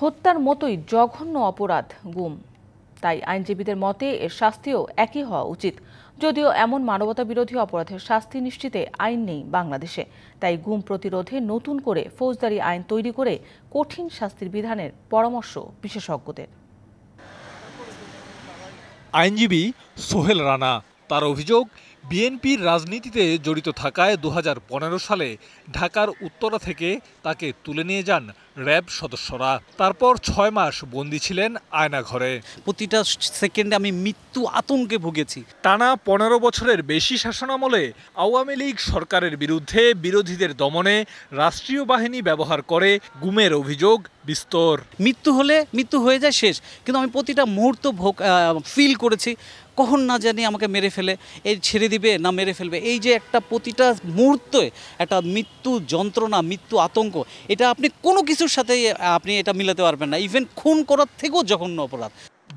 হত্যার মতোই জঘন্য অপরাধ গুম। তাই আইনজীবীদের মতে এর শাস্তিও একই হওয়া উচিত। যদিও এমন মানবতাবিরোধী অপরাধের শাস্তি নিশ্চিতে আইন নেই বাংলাদেশে, তাই গুম প্রতিরোধে নতুন করে ফৌজদারি আইন তৈরি করে কঠিন শাস্তির বিধানের পরামর্শ বিশেষজ্ঞদের। আইনজীবী সোহেল রানা, তার অভিযোগ বিএনপির রাজনীতিতে জড়িত থাকায় 2015 সালে ঢাকার উত্তরা থেকে তাকে তুলে নিয়ে যান র্যাব সদস্যরা। তারপর 6 মাস বন্দী ছিলেন আয়নাঘরে। প্রতিটা সেকেন্ডে আমি মৃত্যু আতঙ্কে ভুগেছি। টানা 15 বছরের বেশি শাসনামলে আওয়ামী লীগ সরকারের বিরুদ্ধে বিরোধীদের দমনে রাষ্ট্রীয় বাহিনী ব্যবহার করে গুমের অভিযোগ বিস্তর। মৃত্যু হলে মৃত্যু হয়ে যায়, শেষ। কিন্তু আমি প্রতিটা মুহূর্ত ফিল করেছি কখন না জানি আমাকে মেরে ফেলে, এই ছেড়ে দিবে না মেরে ফেলবে। এই যে একটা প্রতিটা মুহূর্তে একটা মৃত্যু যন্ত্রণা, মৃত্যু আতঙ্ক, এটা আপনি কোনো কিছুর সাথে আপনি এটা মিলাতে পারবেন না। ইভেন খুন করার থেকেও জঘন্য অপরাধ।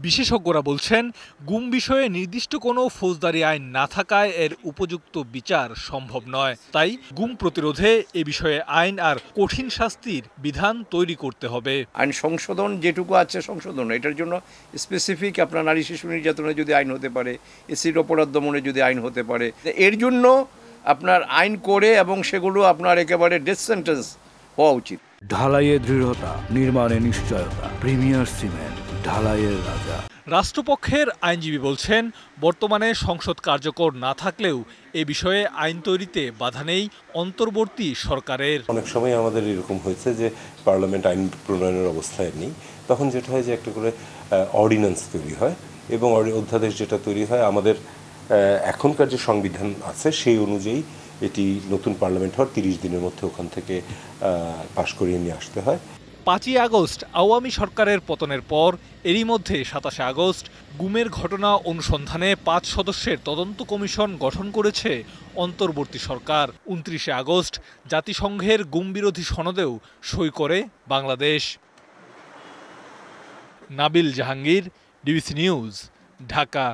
বিশেষজ্ঞরা বলছেন, গুম বিষয়ে নির্দিষ্ট কোনো ফৌজদারি আইন না থাকায় এর উপযুক্ত বিচার সম্ভব নয়। তাই গুম প্রতিরোধে এ বিষয়ে আইন আর কঠিন শাস্তির বিধান তৈরি করতে হবে। আইন সংশোধন যেটুকু আছে সংশোধন, এটার জন্য স্পেসিফিক আপনার নারী শিশু নির্যাতনে যদি আইন হতে পারে, এসিড অপরাধ দমনে যদি আইন হতে পারে, এর জন্য আপনার আইন করে এবং সেগুলো আপনার একেবারে ডেথ সেন্টেন্স হওয়া উচিত। ঢালাইয়ে দৃঢ়তা, নির্মাণে নিশ্চয়তা। প্রিমিয়ার সিমেন্ট, ঢালাইয়ের রাজা। রাষ্ট্রপক্ষের আইনজীবী বলছেন, বর্তমানে সংসদ কার্যকর না থাকলেও এ বিষয়ে আইন তৈরিতে বাধা নেই অন্তর্বর্তী সরকারের। অনেক সময় আমাদের এরকম হয়েছে যে পার্লামেন্ট আইন প্রণয়নের অবস্থায় নেই, তখন যেটা হয় যে একটা করে অর্ডিন্যান্স তৈরি হয় এবং অধ্যাদেশ যেটা তৈরি হয়, আমাদের এখনকার যে সংবিধান আছে সেই অনুযায়ী এটি নতুন পার্লামেন্ট হওয়ার 30 দিনের মধ্যে ওখান থেকে পাশ করিয়ে নিয়ে আসতে হয়। 5ই আগস্ট আওয়ামী সরকারের পতনের পর এরই মধ্যে 27শে আগস্ট গুমের ঘটনা অনুসন্ধানে 5 সদস্যের তদন্ত কমিশন গঠন করেছে অন্তর্বর্তী সরকার। 29শে আগস্ট জাতিসংঘের গুম বিরোধী সনদেও সই করে বাংলাদেশ। Nabil Jahangir, DBC news, Dhaka.